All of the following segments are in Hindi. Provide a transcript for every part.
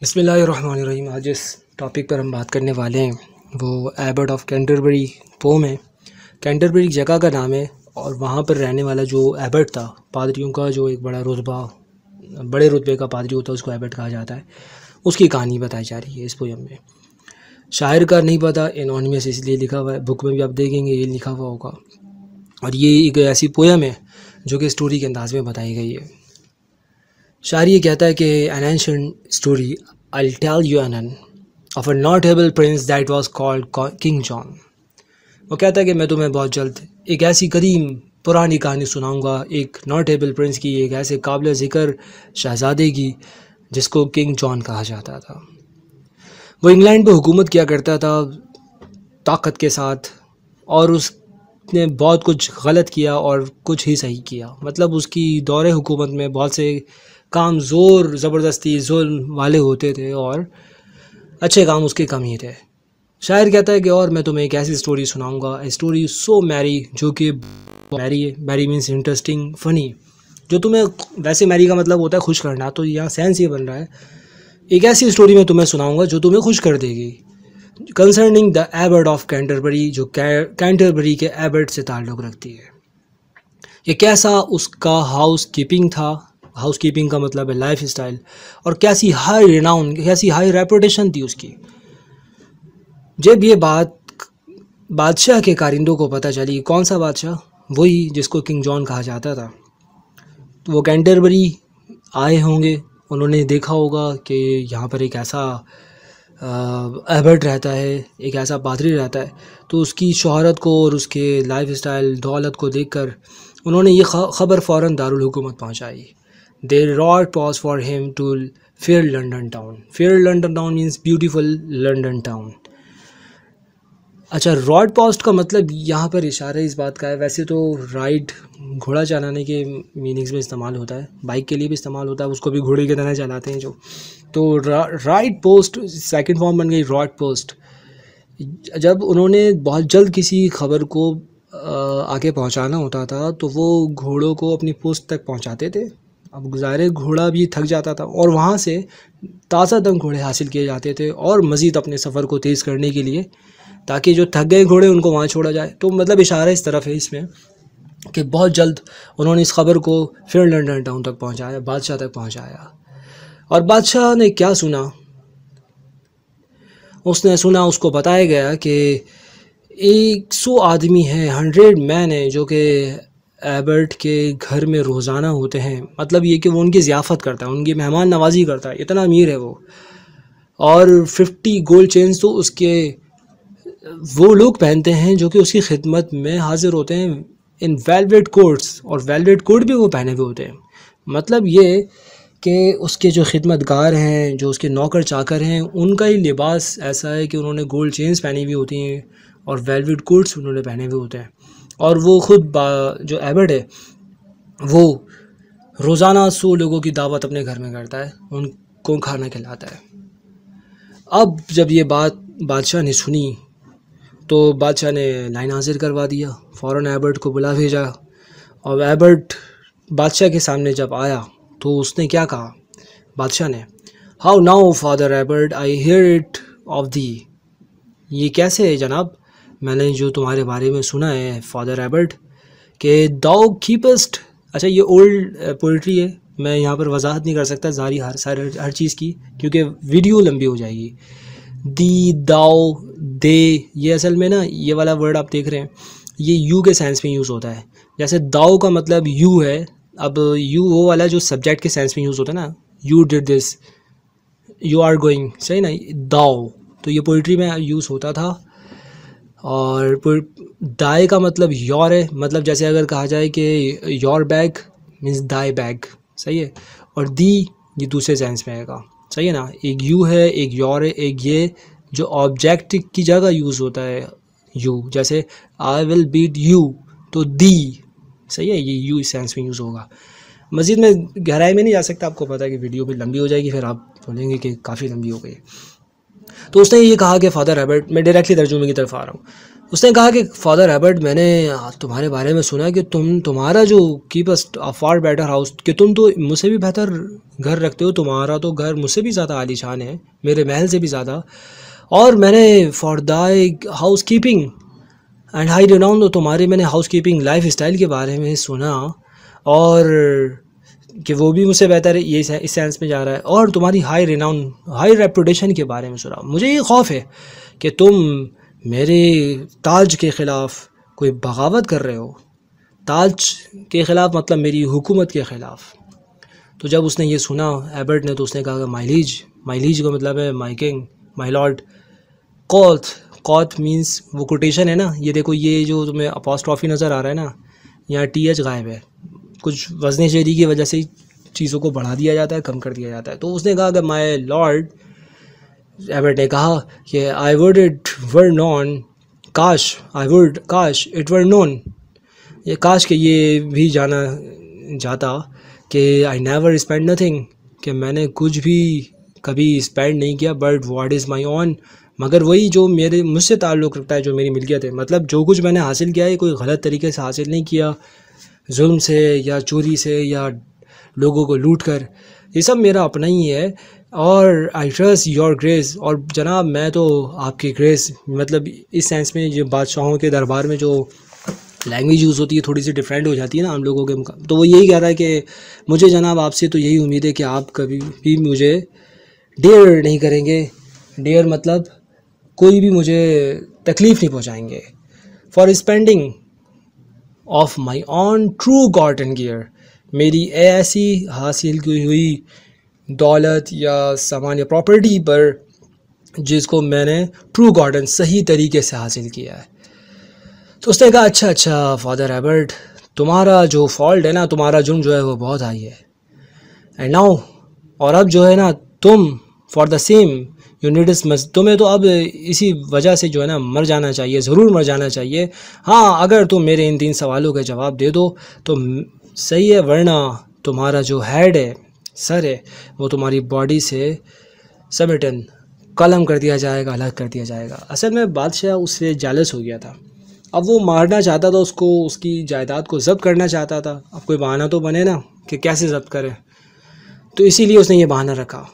बिस्मिल्लाहिर्रहमानिर्रहीम। आज जिस टॉपिक पर हम बात करने वाले हैं वो एबट ऑफ कैंटरबरी पोम है। कैंटरबरी एक जगह का नाम है और वहाँ पर रहने वाला जो एबट था, पादरियों का जो एक बड़े रुतबे का पादरी होता है उसको एबट कहा जाता है। उसकी कहानी बताई जा रही है इस पोयम में। शायर का नहीं पता, एनोनिमस इसलिए लिखा हुआ है, बुक में भी आप देखेंगे ये लिखा हुआ होगा। और ये एक ऐसी पोयम है जो कि स्टोरी के अंदाज में बताई गई है। शायर ये कहता है कि an ancient story I tell you an of a notable prince that was called King John. वो कहता है कि मैं तुम्हें बहुत जल्द एक ऐसी कदीम पुरानी कहानी सुनाऊंगा एक नोटेबल प्रिंस की, एक ऐसे काबिल ज़िक्र शहज़ादे की जिसको किंग जॉन कहा जाता था। वो इंग्लैंड पे हुकूमत किया करता था ताकत के साथ, और उसने बहुत कुछ गलत किया और कुछ ही सही किया। मतलब उसकी दौरे हुकूमत में बहुत से काम ज़ोर ज़बरदस्ती जुल्म वाले होते थे और अच्छे काम उसके कम ही थे। शायर कहता है कि और मैं तुम्हें एक ऐसी स्टोरी सुनाऊंगा, ए स्टोरी सो मैरी, जो कि मैरी है। Merry means interesting, funny. जो तुम्हें, वैसे मैरी का मतलब होता है खुश करना, तो यहाँ सेंस ये बन रहा है एक ऐसी स्टोरी मैं तुम्हें सुनाऊंगा जो तुम्हें खुश कर देगी। Concerning the Abbott of Canterbury, जो कैंटरबरी के एबट से ताल्लुक़ रखती है। ये कैसा उसका हाउस कीपिंग था, हाउस कीपिंग का मतलब है लाइफ स्टाइल, और कैसी हाई रिनाउन, कैसी हाई रेपुटेशन थी उसकी। जब ये बात बादशाह के कारिंदों को पता चली, कौन सा बादशाह, वही जिसको किंग जॉन कहा जाता था, तो वो कैंटरबरी आए होंगे। उन्होंने देखा होगा कि यहाँ पर एक ऐसा एबट रहता है, एक ऐसा पादरी रहता है, तो उसकी शोहरत को और उसके लाइफ स्टाइल दौलत को देखकर उन्होंने ये ख़बर फ़ौरन दारुल हुकूमत पहुँचाई। They wrote pause for him to fair London town. Fair London town means beautiful London town. अच्छा, रॉड पोस्ट का मतलब यहाँ पर इशारा इस बात का है। वैसे तो राइड घोड़ा चलाने के मीनिंग्स में इस्तेमाल होता है, बाइक के लिए भी इस्तेमाल होता है, उसको भी घोड़े की तरह चलाते हैं जो। तो राइड पोस्ट सेकंड फॉर्म बन गई रॉड पोस्ट। जब उन्होंने बहुत जल्द किसी खबर को आगे पहुँचाना होता था तो वो घोड़ों को अपनी पोस्ट तक पहुँचाते थे। अब गुजारे घोड़ा भी थक जाता था और वहाँ से ताज़ा दम घोड़े हासिल किए जाते थे और मज़ीद अपने सफ़र को तेज़ करने के लिए, ताकि जो थक गए घोड़े उनको वहाँ छोड़ा जाए। तो मतलब इशारा इस तरफ है इसमें कि बहुत जल्द उन्होंने इस ख़बर को फिर लंदन टाउन तक पहुँचाया, बादशाह तक पहुँचाया। और बादशाह ने क्या सुना, उसने सुना, उसको बताया गया कि 100 आदमी हैं, 100 मैन हैं जो कि एबर्ट के घर में रोज़ाना होते हैं। मतलब ये कि वो उनकी ज़ियाफ़त करता है, उनकी मेहमान नवाजी करता है, इतना अमीर है वो। और 50 गोल्ड चेन्स तो उसके वो लोग पहनते हैं जो कि उसकी खिदमत में हाजिर होते हैं इन वेलवेट कोट्स, और वेलवेट कोट भी वो पहने हुए होते हैं। मतलब ये कि उसके जो खिदमतगार हैं, जो उसके नौकर चाकर हैं, उनका ही लिबास ऐसा है कि उन्होंने गोल्ड चेन्स पहनी हुई होती हैं और वेलवेट कोट्स उन्होंने पहने हुए होते हैं। और वो ख़ुद जो एबट है वो रोज़ाना 100 लोगों की दावत अपने घर में करता है, उनको खाना खिलाता है। अब जब ये बात बादशाह ने सुनी तो बादशाह ने लाइन हाजिर करवा दिया, फ़ौरन एबट को बुला भेजा। और एबट बादशाह के सामने जब आया तो उसने क्या कहा, बादशाह ने, how now father Abbott I hear it of the. ये कैसे है जनाब, मैंने जो तुम्हारे बारे में सुना है फादर एबर्ट के दाउ कीपेस्ट। अच्छा, ये ओल्ड पोइट्री है, मैं यहाँ पर वजाहत नहीं कर सकता जारी हर चीज़ की, क्योंकि वीडियो लंबी हो जाएगी। दी, दाओ, दे, ये असल में ना ये वाला वर्ड आप देख रहे हैं, ये यू के सेंस में यूज़ होता है। जैसे दाओ का मतलब यू है, अब यू वो वाला जो सब्जेक्ट के सेंस में यूज़ होता है ना, you did this, you are going, सही ना, दाओ, तो ये पोइट्री में यूज़ होता था। और दाए का मतलब योर है, मतलब जैसे अगर कहा जाए कि योर बैग मीन्स दाए बैग, सही है। और दी ये दूसरे सेंस में आएगा, सही है ना। एक यू है, एक योर है, एक ये जो ऑब्जेक्ट की जगह यूज़ होता है यू, जैसे आई विल बीट यू, तो दी, सही है, ये यू इस सेंस में यूज़ होगा। मज़ीद में गहराई में नहीं जा सकता, आपको पता है कि वीडियो भी लंबी हो जाएगी, फिर आप बोलेंगे कि काफ़ी लंबी हो गई। तो उसने ये कहा कि फ़ादर एबर्ट, मैं डायरेक्टली तर्जुमे की तरफ आ रहा हूँ, उसने कहा कि फ़ादर एबर्ट, मैंने तुम्हारे बारे में सुना कि तुम्हारा जो keep a far better house, कि तुम तो मुझसे भी बेहतर घर रखते हो, तुम्हारा तो घर मुझसे भी ज़्यादा आलीशान है, मेरे महल से भी ज़्यादा। और मैंने for thy house keeping and high renown, तो तुम्हारे मैंने हाउस कीपिंग लाइफ स्टाइल के बारे में सुना, और कि वो भी मुझसे बेहतर है, ये इस सेंस में जा रहा है, और तुम्हारी हाई रिनाउन, हाई रेपुटेशन के बारे में सुना। मुझे ये खौफ है कि तुम मेरे ताज के ख़िलाफ़ कोई बगावत कर रहे हो, ताज के ख़िलाफ़ मतलब मेरी हुकूमत के ख़िलाफ़। तो जब उसने ये सुना एबर्ट ने, तो उसने कहा कि माइलीज का मतलब है माई किंग, माई लॉर्ड। कौत मीन्स वो कोटेशन है ना, ये देखो, ये जो तुम्हें अपॉस्ट्रॉफी नज़र आ रहा है ना, यहाँ TH गायब है, कुछ वज़न शेरी की वजह से चीज़ों को बढ़ा दिया जाता है, कम कर दिया जाता है। तो उसने कहा कि माई लॉर्ड, एबर्ट ने कहा कि I would it were non, काश इट वर नोन, ये काश कि ये भी जाना जाता कि आई नेवर स्पेंड नथिंग, कि मैंने कुछ भी कभी स्पेंड नहीं किया, but what is my own, मगर वही जो मेरे मुझसे ताल्लुक़ रखता है, जो मेरी मिल्कियत है, मतलब जो कुछ मैंने हासिल किया है कोई गलत तरीके से हासिल नहीं किया, जुल्म से या चोरी से या लोगों को लूट कर, ये सब मेरा अपना ही है। और आई ट्रस्ट योर ग्रेस, और जनाब मैं तो आपकी ग्रेस, मतलब इस सेंस में जो बादशाहों के दरबार में जो लैंग्वेज यूज़ होती है थोड़ी सी डिफरेंट हो जाती है ना हम लोगों के मुकाबले, तो वो यही कह रहा है कि मुझे जनाब आपसे तो यही उम्मीद है कि आप कभी भी मुझे डेयर नहीं करेंगे, डेयर मतलब कोई भी मुझे तकलीफ़ नहीं पहुंचाएंगे, for spending of my on true gotten gear, मेरी ऐसी हासिल की हुई दौलत या सामान या प्रॉपर्टी पर जिसको मैंने ट्रू गॉडन सही तरीके से हासिल किया है। तो उसने कहा अच्छा फादर एबर्ट, तुम्हारा जो फॉल्ट है ना, तुम्हारा जुर्म जो है वो बहुत हाई है, एंड नाउ, और अब जो है ना तुम फॉर द सेम यूनिट्स, तुम्हें तो अब इसी वजह से जो है ना मर जाना चाहिए, ज़रूर मर जाना चाहिए। हाँ, अगर तुम मेरे इन 3 सवालों के जवाब दे दो तो सही है, वरना तुम्हारा जो हेड है, सर है, वो तुम्हारी बॉडी से समेटन कलम कर दिया जाएगा, अलग कर दिया जाएगा। असल में बादशाह उससे जेलस हो गया था, अब वो मारना चाहता था उसको, उसकी जायदाद को ज़ब्त करना चाहता था। अब कोई बहाना तो बने ना कि कैसे ज़ब्त करे, तो इसीलिए उसने ये बहाना रखा।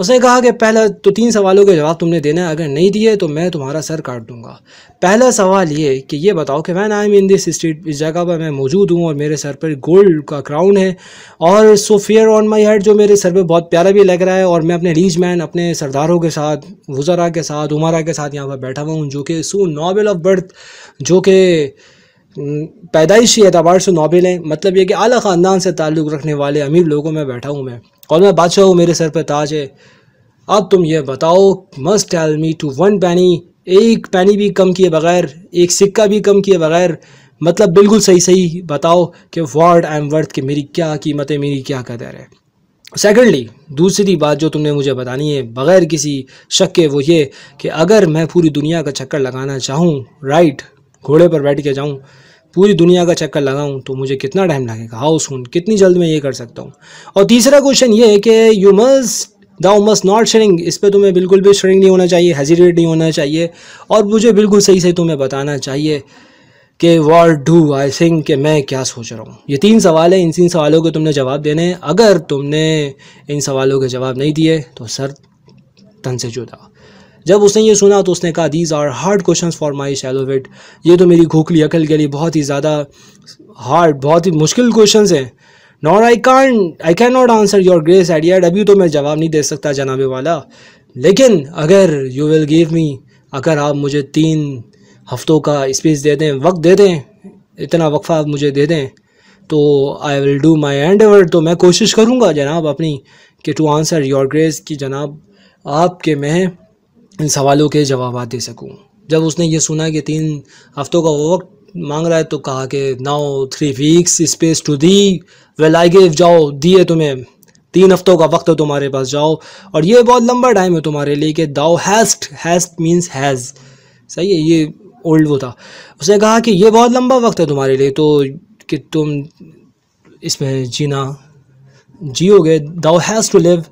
उसने कहा कि पहला तो 3 सवालों के जवाब तुमने देना है, अगर नहीं दिए तो मैं तुम्हारा सर काट दूंगा। पहला सवाल ये कि ये बताओ कि when I am in this street, इस जगह पर मैं मौजूद हूँ और मेरे सर पर गोल्ड का क्राउन है और so fair on my head, जो मेरे सर पे बहुत प्यारा भी लग रहा है, और मैं अपने लीज मैन, अपने सरदारों के साथ, वज़रा के साथ, उमरा के साथ यहाँ पर बैठा हुआ हूँ, जो कि सो नोबल ऑफ बर्थ, जो कि पैदाइशी एतबार से नोबल हैं, मतलब ये कि आला ख़ानदान से ताल्लुक़ रखने वाले अमीर लोगों में बैठा हूँ मैं, और मैं बादशाह हूँ, मेरे सर पर ताज है। अब तुम ये बताओ, must tell me to 1 penny, एक पैनी भी कम किए बगैर, एक सिक्का भी कम किए बगैर, मतलब बिल्कुल सही बताओ कि व्हाट आई एम वर्थ, कि मेरी क्या कीमत है, मेरी क्या कदर है। सेकेंडली, दूसरी बात जो तुमने मुझे बतानी है बग़ैर किसी शक के, वो ये कि अगर मैं पूरी दुनिया का चक्कर लगाना चाहूँ, राइट, घोड़े पर बैठ के जाऊँ, पूरी दुनिया का चक्कर लगाऊँ, तो मुझे कितना टाइम लगेगा, हाउ सून, कितनी जल्द मैं ये कर सकता हूँ। और तीसरा क्वेश्चन ये है कि दाउ मस्ट नॉट श्रिंक, इस पर तुम्हें बिल्कुल भी श्रिंक नहीं होना चाहिए, हेजिटेट नहीं होना चाहिए, और मुझे बिल्कुल सही तुम्हें बताना चाहिए कि व्हाट डू आई थिंक, कि मैं क्या सोच रहा हूँ। ये 3 सवाल हैं, इन 3 सवालों के तुमने जवाब देने हैं। अगर तुमने इन सवालों के जवाब नहीं दिए तो सर तन से जुदा। जब उसने ये सुना तो उसने कहा, these are hard questions for my shallow wit, ये तो मेरी खोखली अकल के लिए बहुत ही ज़्यादा हार्ड, बहुत ही मुश्किल क्वेश्चंस हैं। Nor I can not answer your grace at yet, अभी तो मैं जवाब नहीं दे सकता जनाबे वाला, लेकिन अगर यू विल गिव मी, अगर आप मुझे 3 हफ्तों का स्पेस दे दें, वक्त दे दें, इतना वक्फा आप मुझे दे दें, तो I will do my Endeavour, तो मैं कोशिश करूँगा जनाब अपनी कि टू आंसर योर ग्रेस, कि जनाब आपके मैं इन सवालों के जवाब दे सकूँ। जब उसने ये सुना कि 3 हफ्तों का वो वक्त मांग रहा है, तो कहा कि now 3 weeks space to thee, well I give, जाओ, दिए तुम्हें 3 हफ्तों का वक्त है तुम्हारे पास, जाओ, और ये बहुत लंबा टाइम है तुम्हारे लिए कि दाउ हैस्ट मीन्स हैज़, सही है, ये ओल्ड वो था। उसने कहा कि ये बहुत लंबा वक्त है तुम्हारे लिए, तो कि तुम इसमें जियोगे, दाउ हैज़ टू लिव,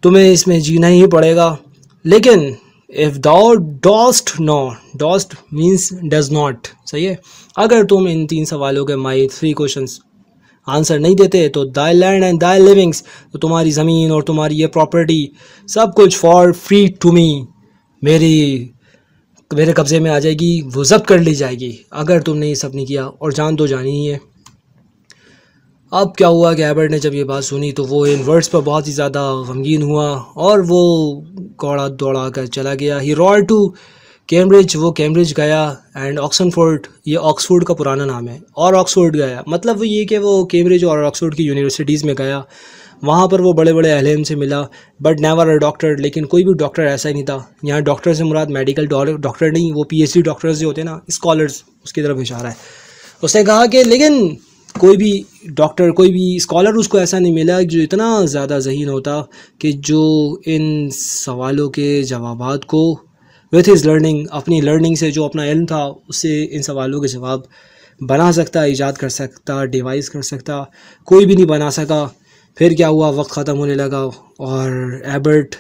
तुम्हें इसमें जीना ही पड़ेगा, लेकिन if thou dost know, dost means does not, सही है। अगर तुम इन 3 सवालों के माई 3 क्वेश्चंस आंसर नहीं देते तो दाई लैंड एंड दाई लिविंग्स, तो तुम्हारी ज़मीन और तुम्हारी ये प्रॉपर्टी सब कुछ फॉर फ्री टू मी, मेरे कब्ज़े में आ जाएगी, वो जब्त कर ली जाएगी अगर तुमने ये सब नहीं किया, और जान तो जानी ही है। अब क्या हुआ कि एबर्ट ने जब ये बात सुनी तो वो इन वर्ड्स पर बहुत ही ज़्यादा गमगीन हुआ और वो कौड़ा दौड़ा कर चला गया। ही रॉड टू कैम्ब्रिज, वो कैम्ब्रिज गया, एंड ऑक्सफोर्ड, ये ऑक्सफोर्ड का पुराना नाम है, और ऑक्सफोर्ड गया, मतलब वो ये कि वो कैम्ब्रिज और ऑक्सफोर्ड की यूनिवर्सिटीज़ में गया। वहाँ पर वो बड़े बड़े अहलेम से मिला, बट नेवर अ डॉक्टर, लेकिन कोई भी डॉक्टर ऐसा ही नहीं था। यहाँ डॉक्टर से मुराद मेडिकल डॉक्टर नहीं, वो PhD डॉक्टर्स जो होते हैं ना, स्कॉलर्स, उसकी तरफ इशारा है। उसने कहा कि लेकिन कोई भी डॉक्टर, कोई भी स्कॉलर उसको ऐसा नहीं मिला जो इतना ज़्यादा ज़हीन होता कि जो इन सवालों के जवाबात को विथ हिज लर्निंग, अपनी लर्निंग से, जो अपना इल्म था उससे इन सवालों के जवाब बना सकता, ईजाद कर सकता, डिवाइस कर सकता। कोई भी नहीं बना सका। फिर क्या हुआ, वक्त ख़त्म होने लगा और एबर्ट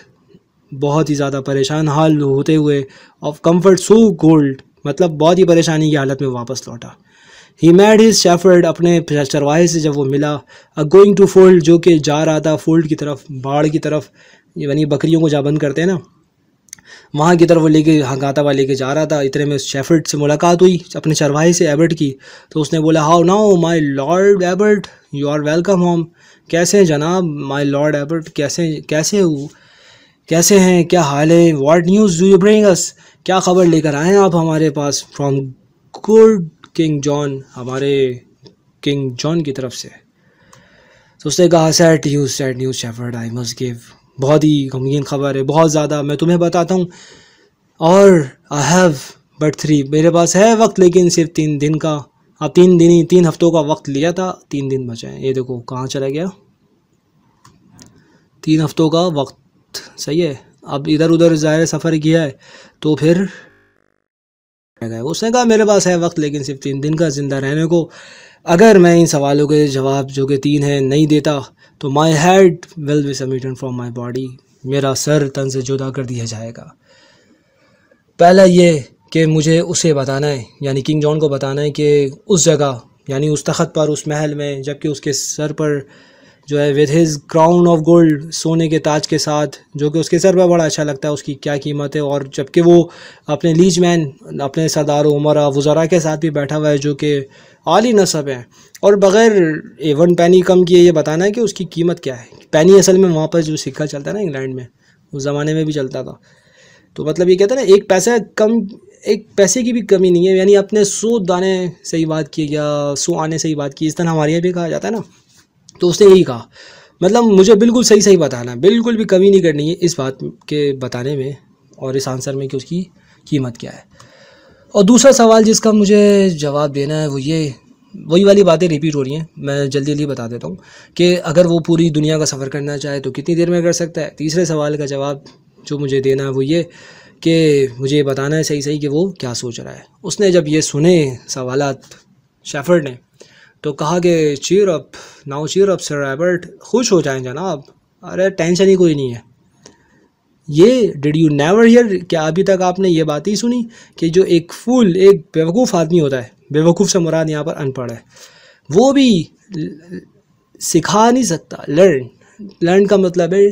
बहुत ही ज़्यादा परेशान हाल होते हुए ऑफ कम्फर्ट सो गोल्ड, मतलब बहुत ही परेशानी की हालत में वापस लौटा। ही मैड हिज शेफर्ड, अपने चरवाहे से जब वो मिला, गोइंग टू फोल्ड, जो कि जा रहा था फोल्ड की तरफ, बाड़ की तरफ, यानी बकरियों को जहाँ बंद करते हैं ना, वहाँ की तरफ वो लेके गाता हुआ लेके जा रहा था। इतने में शेफर्ड से मुलाकात हुई अपने चरवाहे से एबर्ट की, तो उसने बोला, how now my lord abbot, you are welcome home. कैसे हैं जनाब, माई लॉर्ड एबर्ट, कैसे हैं, क्या हाल है। What news do you bring us, क्या खबर लेकर आए हैं आप हमारे पास। फ्रॉम गुड किंग जॉन, हमारे किंग जॉन की तरफ से। तो उसने कहा, sad news shepherd I must give, बहुत ही गमगीन खबर है, बहुत ज़्यादा, मैं तुम्हें बताता हूँ। और आई हैव बट 3, मेरे पास है वक्त लेकिन सिर्फ 3 दिन का। अब 3 हफ्तों का वक्त लिया था, 3 दिन बचे हैं। ये देखो कहाँ चला गया, 3 हफ्तों का वक्त, सही है। अब इधर उधर ज़ाहिर सफ़र किया है तो फिर गए। उसने कहा, मेरे पास है वक्त लेकिन सिर्फ 3 दिन का ज़िंदा रहने को। अगर मैं इन सवालों के जवाब जो कि 3 हैं नहीं देता तो my head will be submitted from my body, मेरा सर तन से जुदा कर दिया जाएगा। पहला ये कि मुझे उसे बताना है, यानी किंग जॉन को बताना है कि उस जगह, यानी उस तख्त पर, उस महल में, जबकि उसके सर पर जो है with his crown of gold, सोने के ताज के साथ, जो कि उसके सर पर बड़ा अच्छा लगता है, उसकी क्या कीमत है। और जबकि वो अपने लीज मैन, अपने सरदार उमरा वज़रा के साथ भी बैठा हुआ है जो कि आली नस्ब है, और बग़ैर 1 पैनी कम किए ये बताना है कि उसकी कीमत क्या है। पैनी असल में वहाँ पर जो सिक्का चलता है ना इंग्लैंड में, उस ज़माने में भी चलता था, तो मतलब ये कहते हैं ना, 1 पैसा कम, 1 पैसे की भी कमी नहीं है, यानी अपने 100 दाने से ही बात की या 100 आने से ही बात की, इस तरह हमारे यहाँ भी कहा जाता है ना। तो उसने यही कहा, मतलब मुझे बिल्कुल सही बताना है, बिल्कुल भी कमी नहीं करनी है इस बात के बताने में और इस आंसर में कि उसकी कीमत क्या है। और दूसरा सवाल जिसका मुझे जवाब देना है वो ये, वही वाली बातें रिपीट हो रही हैं, मैं जल्दी जल्दी बता देता हूँ कि अगर वो पूरी दुनिया का सफ़र करना चाहे तो कितनी देर में कर सकता है। तीसरे सवाल का जवाब जो मुझे देना है वो ये कि मुझे बताना है सही कि वो क्या सोच रहा है। उसने जब ये सुने सवालात शेफर्ड ने, तो कहा कि cheer up now, cheer up sir abbot, खुश हो जाएं जनाब, अरे टेंशन ही कोई नहीं है। ये डिड यू नेवर हियर, क्या अभी तक आपने ये बात ही सुनी कि जो एक फूल, एक बेवकूफ़ आदमी होता है, बेवकूफ़ से मुराद यहाँ पर अनपढ़ है, वो भी सिखा नहीं सकता। लर्न का मतलब है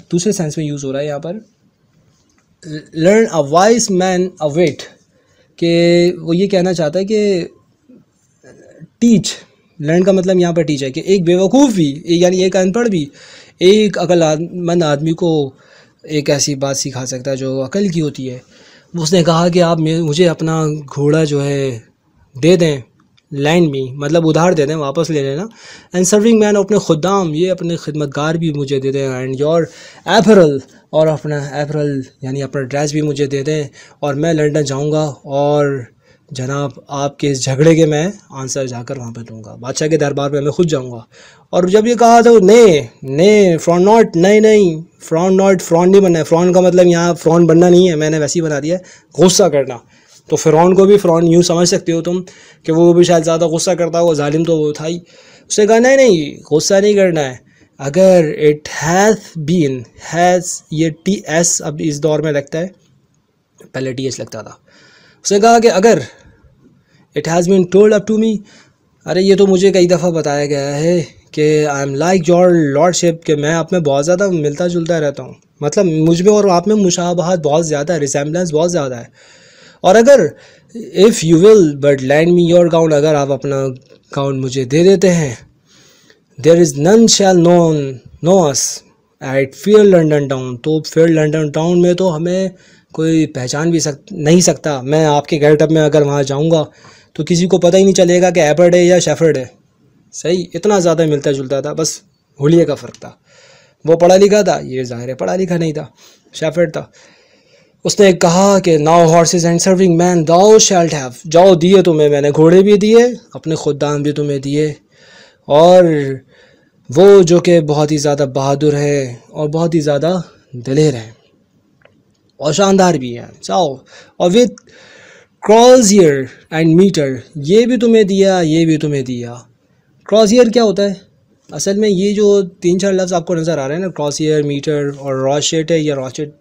दूसरे सेंस में यूज़ हो रहा है यहाँ पर, learn a wise man a wit, कि वो ये कहना चाहता है कि टीच, लर्न का मतलब यहाँ पर टीच है कि एक बेवकूफ़ भी, यानी एक अनपढ़ भी एक अक्लमंद आदमी को एक ऐसी बात सिखा सकता है जो अकल की होती है। उसने कहा कि आप मुझे अपना घोड़ा जो है दे दें, लैंड में, मतलब उधार दे दें, वापस ले लेना। एंड सर्विंग मैन, अपने खुदाम, ये अपने खिदमतगार भी मुझे दे दें। एंड योर एपरल, और अपना एपरल यानी अपना ड्रेस भी मुझे दे दें, और मैं लंदन जाऊँगा और जनाब आपके इस झगड़े के मैं आंसर जाकर वहाँ पर दूँगा, बादशाह के दरबार पे मैं खुद जाऊँगा। और जब ये कहा तो नहीं फ्रॉन नॉट, नहीं फ्रॉन नॉट, फ्रॉन नहीं बनना है। फ्रॉन का मतलब यहाँ फ्रॉन बनना नहीं है, मैंने वैसे ही बना दिया है, गुस्सा करना। तो फ़िरौन को भी फ़िरौन यूँ समझ सकते हो तुम कि वो भी शायद ज़्यादा गुस्सा करता होगा, जालिम तो वो था ही। उसने कहा नहीं गुस्सा नहीं करना है, अगर इट हैज़ बीन, हैज़ ये टी एस अब इस दौर में लगता है, पहले टी एस लगता था। उसने कहा कि अगर it has been told up to me, अरे ये तो मुझे कई दफ़ा बताया गया है कि I am like your lordship, कि मैं आप में बहुत ज़्यादा मिलता जुलता रहता हूँ, मतलब मुझ में और आप में मुशाबहत बहुत ज़्यादा है, रिसेम्बलेंस बहुत ज़्यादा है। और अगर if you will but lend me your gown, अगर आप अपना गाउन मुझे दे देते हैं, there is none shall know us at fair London town, तो फेयर लंडन टाउन में तो हमें कोई पहचान भी नहीं सकता। मैं आपके गेटअप में अगर वहाँ जाऊँगा तो किसी को पता ही नहीं चलेगा कि एबर्ड है या शेफर्ड है। सही, इतना ज़्यादा मिलता जुलता था, बस हुलिये का फ़र्क था। वो पढ़ा लिखा था, ये ज़ाहिर है पढ़ा लिखा नहीं था, शेफर्ड था। उसने कहा कि now horses and serving man thou shalt have, जाओ दिए तुम्हें मैंने, घोड़े भी दिए, अपने खुदाम भी तुम्हें दिए, और वो जो कि बहुत ही ज़्यादा बहादुर है और बहुत ही ज़्यादा दिलेर है और शानदार भी है, जाओ। और विद क्रॉसियर एंड मीटर, ये भी तुम्हें दिया, ये भी तुम्हें दिया। क्रॉसियर क्या होता है असल में? ये जो 3-4 लफ्ज़ आपको नज़र आ रहे हैं ना, क्रॉसियर, मीटर और रॉशेट है, या रॉशेट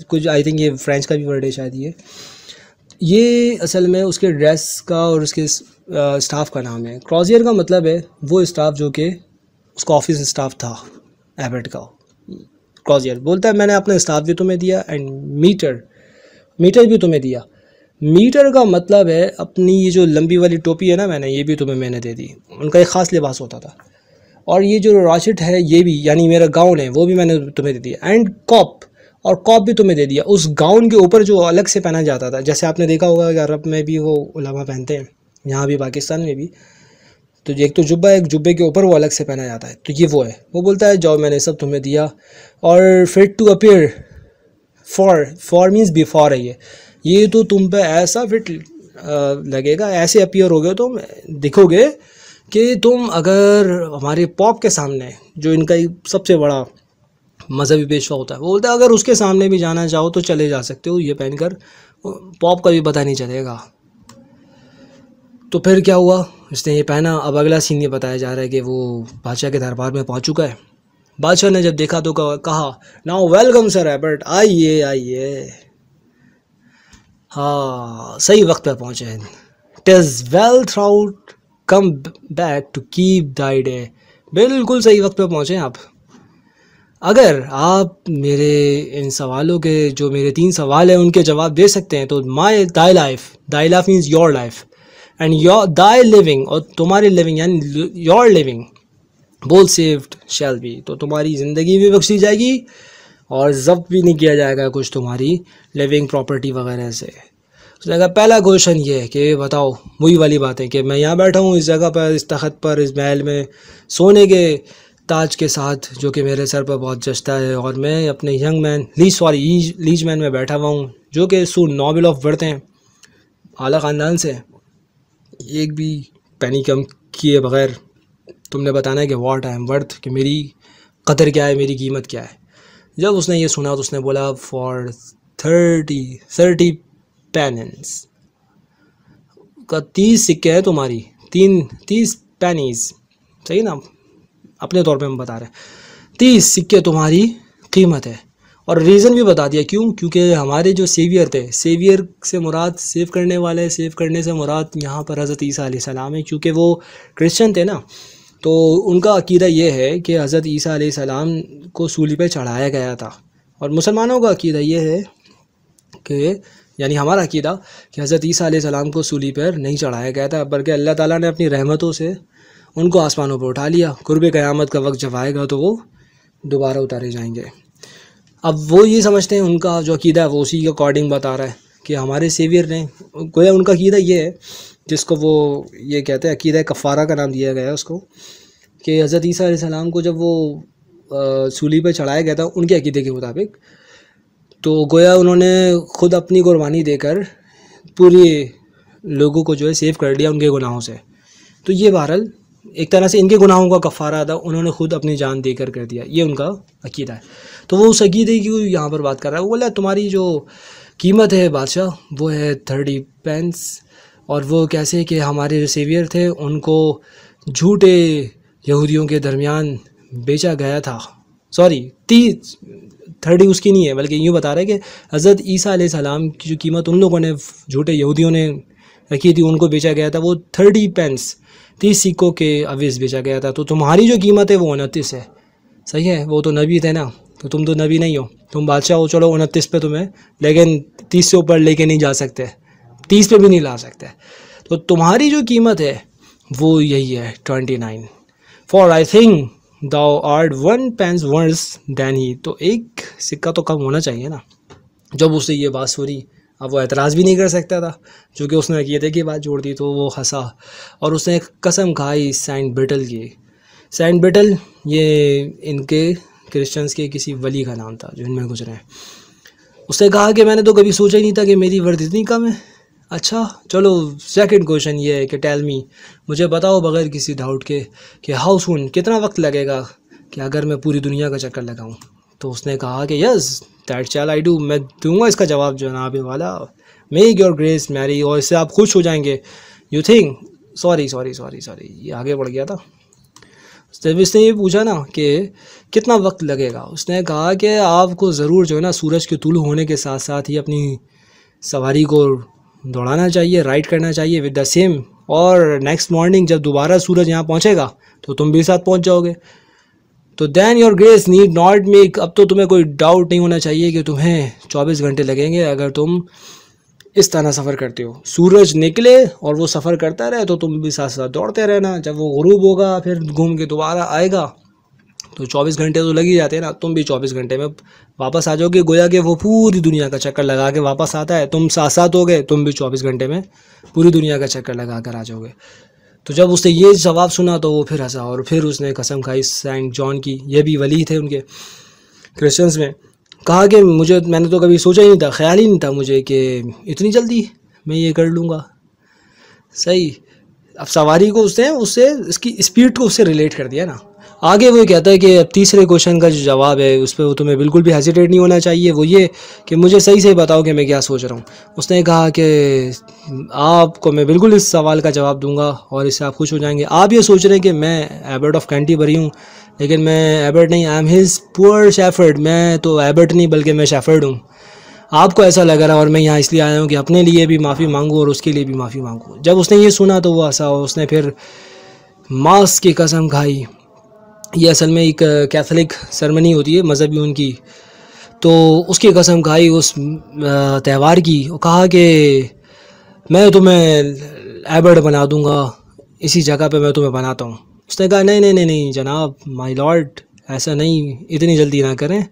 कुछ, आई थिंक ये फ्रेंच का भी वर्ड है शायद। ये असल में उसके ड्रेस का और उसके स्टाफ का नाम है। क्रॉसियर का मतलब है वो स्टाफ जो कि उसका ऑफिस स्टाफ था एबर्ट का। क्रॉसियर बोलता है मैंने अपना स्टाफ भी तुम्हें दिया, एंड मीटर भी तुम्हें दिया। मीटर का मतलब है अपनी ये जो लंबी वाली टोपी है ना, ये भी तुम्हें मैंने दे दी। उनका एक ख़ास लिबास होता था। और ये जो रॉशेट है ये भी, यानी मेरा गाउन है, वो भी मैंने तुम्हें दे दिया। एंड कॉप, और कॉप भी तुम्हें दे दिया। उस गाउन के ऊपर जो अलग से पहना जाता था, जैसे आपने देखा होगा कि अरब में भी वो उलमा पहनते हैं, यहाँ भी पाकिस्तान में भी, तो एक तो जुब्बा, एक जुब्बे के ऊपर वो अलग से पहना जाता है, तो ये वो है। वो बोलता है जाओ मैंने सब तुम्हें दिया। और fit to appear, for means before है ये तो तुम पे ऐसा फिट लगेगा, ऐसे अपीयर होगे, तुम दिखोगे कि तुम अगर हमारे पॉप के सामने, जो इनका सबसे बड़ा मजहबी पेशवा होता है, वो बोलता है अगर उसके सामने भी जाना चाहो तो चले जा सकते हो ये पहनकर, पॉप का भी पता नहीं चलेगा। तो फिर क्या हुआ, इसने ये पहना। अब अगला सीन ये बताया जा रहा है कि वो बादशाह के दरबार में पहुंच चुका है। बादशाह ने जब देखा तो कहा नाउ वेलकम सर एबर्ट, आइए आइए। हाँ, सही वक्त पर पहुँचे हैं। टिज़ well through come back to keep Dai day, बिल्कुल सही वक्त पर पहुँचे आप। अगर आप मेरे इन सवालों के, जो मेरे 3 सवाल हैं उनके जवाब दे सकते हैं, तो my thy life means your life, and your thy living, और तुम्हारी लिविंग यानी your living, both saved shall be, तो तुम्हारी ज़िंदगी भी बख्शी जाएगी और जब्त भी नहीं किया जाएगा कुछ तुम्हारी लिविंग प्रॉपर्टी वगैरह से। उसने कहा पहला क्वेश्चन ये है कि बताओ, वही वाली बात है कि मैं यहाँ बैठा हूँ इस जगह पर, इस तख्त पर, इस महल में, सोने के ताज के साथ जो कि मेरे सर पर बहुत जचता है, और मैं अपने लीज मैन में बैठा हुआ हूँ, जो कि सू नोबेल ऑफ वर्थ हैं, आला ख़ानदान से, एक भी पैनी कम किए बगैर तुमने बताना है कि व्हाट आई एम वर्थ, कि मेरी कदर क्या है, मेरी कीमत क्या है। जब उसने ये सुना तो उसने बोला फॉर 30 पेनिस का 30 सिक्के हैं तुम्हारी, 30 पेनीज, सही ना, अपने तौर पे हम बता रहे हैं, 30 सिक्के तुम्हारी कीमत है। और रीज़न भी बता दिया क्यों, क्योंकि हमारे जो सेवियर थे, सेवियर से मुराद सेव करने वाले, सेव करने से मुराद यहाँ पर हज़रत ईसा अलैहिस्सलाम है, क्योंकि वो क्रिश्चियन थे ना, तो उनका अकीदा ये है कि हज़रत ईसा अलैहिस्सलाम को सूली पे चढ़ाया गया था। और मुसलमानों का अकीदा ये है कि, यानी हमारा अकीदा, कि हज़रत ईसा अलैहिस्सलाम को सूली पर नहीं चढ़ाया गया था, बल्कि अल्लाह ताला ने अपनी रहमतों से उनको आसमानों पर उठा लिया। कुर्ब क़यामत का वक्त जब आएगा तो वो दोबारा उतारे जाएंगे। अब वो ये समझते हैं, उनका जो अकीदा है वो उसी के अकॉर्डिंग बता रहा है कि हमारे सेवियर ने, गोया उनका अकीदा ये है, जिसको वो ये कहते हैं अकीदा कफ़ारा का नाम दिया गया है उसको, कि हज़रत ईसा अलैहिस्सलाम को जब वो सूली पर चढ़ाया गया था उनके अकीदे के मुताबिक, तो गोया उन्होंने ख़ुद अपनी कुर्बानी देकर पूरे लोगों को जो है सेव कर लिया उनके गुनाहों से। तो ये बहरहाल एक तरह से इनके गुनाहों का कफ़ारा था, उन्होंने ख़ुद अपनी जान देकर कर दिया, ये उनका अकीदा है। तो वो उस अकीदे की यहाँ पर बात कर रहा है। वो बोला तुम्हारी जो कीमत है बादशाह वो है 30 पेंस, और वो कैसे कि हमारे जो सेवियर थे उनको झूठे यहूदियों के दरमियान बेचा गया था, सॉरी 30 उसकी नहीं है, बल्कि यूँ बता रहे हैं कि हज़रत ईसा अलैहिस्सलाम की जो कीमत उन लोगों ने, झूठे यहूदियों ने रखी थी, उनको बेचा गया था वो 30 पेंस, 30 सिक्कों के अवेज़ बेचा गया था। तो तुम्हारी जो कीमत है वो 29 है, सही है। वो तो नबी थे ना, तो तुम तो नबी नहीं हो, तुम बादशाह हो, चलो 29 पे तुम्हें, लेकिन 30 से ऊपर लेके नहीं जा सकते, 30 पे भी नहीं ला सकते। तो तुम्हारी जो कीमत है वो यही है 29। For I think thou art 1 pence worse than he. तो एक सिक्का तो कम होना चाहिए ना। जब उससे ये बात सुनी, अब वो एतराज़ भी नहीं कर सकता था, चूँकि उसने अक़ीदे की बात जोड़ दी, तो वो हंसा और उसने एक कसम खाई सेंट ब्रिटल की। सेंट ब्रिटल ये इनके क्रिश्चियंस के किसी वली का नाम था जो इनमें गुजरे हैं। उसने कहा कि मैंने तो कभी सोचा ही नहीं था कि मेरी वर्थ इतनी कम है। अच्छा चलो, सेकंड क्वेश्चन ये है कि टेल मी, मुझे बताओ बगैर किसी डाउट के कि हाउ सून, कितना वक्त लगेगा कि अगर मैं पूरी दुनिया का चक्कर लगाऊं। तो उसने कहा कि yes that shell I do, मैं दूंगा इसका जवाब जनाब वाला, मेक योर ग्रेस मैरी, और इससे आप खुश हो जाएंगे। You think, sorry sorry sorry sorry ये आगे बढ़ गया था। जब इसने ये पूछा ना कि कितना वक्त लगेगा, उसने कहा कि आपको ज़रूर जो है ना सूरज के तुलू होने के साथ साथ ही अपनी सवारी को दौड़ाना चाहिए, राइड करना चाहिए विद द सेम, और नेक्स्ट मॉर्निंग जब दोबारा सूरज यहाँ पहुँचेगा तो तुम भी साथ पहुँच जाओगे। तो then your grace need not make, अब तो तुम्हें कोई डाउट नहीं होना चाहिए कि तुम्हें 24 घंटे लगेंगे अगर तुम इस तरह सफ़र करते हो। सूरज निकले और वो सफ़र करता रहे तो तुम भी साथ साथ दौड़ते रहना, जब वो गुरूब होगा फिर घूम के दोबारा आएगा तो 24 घंटे तो लग ही जाते हैं ना, तुम भी 24 घंटे में वापस आ जाओगे। गोया कि वो पूरी दुनिया का चक्कर लगा के वापस आता है, तुम साथ साथ हो गए, तुम भी 24 घंटे में पूरी दुनिया का चक्कर लगा कर आ जाओगे। तो जब उसने ये जवाब सुना तो वो फिर हंसा और फिर उसने कसम खाई सेंट जॉन की, ये भी वली थे उनके क्रिश्चियंस में, कहा कि मैंने तो कभी सोचा ही नहीं था, ख्याल ही नहीं था मुझे कि इतनी जल्दी मैं ये कर लूँगा। सही, अब सवारी को उससे इसकी स्पीड को उससे रिलेट कर दिया ना। आगे वो कहता है कि अब तीसरे क्वेश्चन का जो जवाब है उस पर तुम्हें बिल्कुल भी हेजिटेट नहीं होना चाहिए, वो ये कि मुझे सही से बताओ कि मैं क्या सोच रहा हूँ। उसने कहा कि आपको मैं बिल्कुल इस सवाल का जवाब दूंगा और इससे आप खुश हो जाएंगे। आप ये सोच रहे हैं कि मैं एबर्ट ऑफ कैंटरबरी हूँ, लेकिन मैं एबर्ट नहीं, I am his poor shepherd. मैं तो एबर्ट नहीं बल्कि मैं शेफर्ड हूँ। आपको ऐसा लग रहा है और मैं यहाँ इसलिए आया हूँ कि अपने लिए भी माफ़ी मांगूँ और उसके लिए भी माफ़ी मांगूँ। जब उसने ये सुना तो वो हंसा और उसने फिर मास की कसम खाई। ये असल में एक कैथोलिक सेरेमनी होती है मज़हबी उनकी, तो उसकी कसम खाई उस त्यौहार की। वो कहा कि मैं तुम्हें एबर्ट बना दूंगा, इसी जगह पे मैं तुम्हें बनाता हूँ। उसने कहा नहीं नहीं नहीं नहीं जनाब, माय लॉर्ड, ऐसा नहीं, इतनी जल्दी ना करें।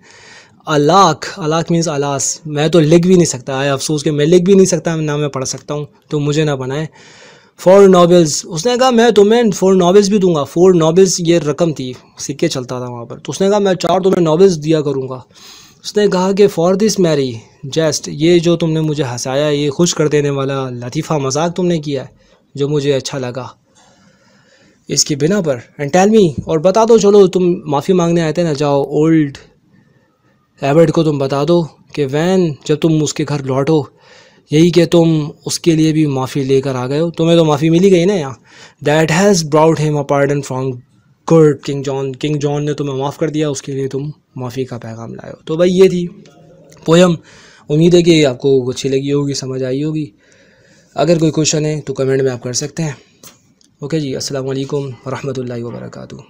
अलाक मीन्स अलास, मैं तो लिख भी नहीं सकता, आए अफसोस के मैं लिख भी नहीं सकता, ना मैं पढ़ सकता हूँ, तो मुझे ना बनाए। 4 नॉवेल्स, उसने कहा मैं तुम्हें 4 नॉवेल्स भी दूंगा। 4 नॉवेल्स ये रकम थी, सिक्के चलता था वहाँ पर, तो उसने कहा मैं 4 तुम्हें नॉवेल्स दिया करूँगा। उसने कहा कि फॉर दिस मैरी जस्ट, ये जो तुमने मुझे हंसाया, ये खुश कर देने वाला लतीफ़ा मजाक तुमने किया है जो मुझे अच्छा लगा, इसकी बिना पर, एंड टेल मी, और बता दो, चलो तुम माफ़ी मांगने आए थे ना, जाओ ओल्ड एबर्ट को तुम बता दो कि वैन जब तुम उसके घर लौटो, यही कि तुम उसके लिए भी माफ़ी लेकर आ गए हो, तुम्हें तो माफ़ी मिली गई ना यहाँ। That has brought him a pardon from good king John, king John ने तुम्हें माफ़ कर दिया, उसके लिए तुम माफ़ी का पैगाम लाए हो। तो भाई ये थी पोयम, उम्मीद है कि आपको अच्छी लगी होगी, समझ आई होगी। अगर कोई क्वेश्चन है तो कमेंट में आप कर सकते हैं। ओके जी, अस्सलाम वालेकुम रहमतुल्लाहि व बरकातुहू।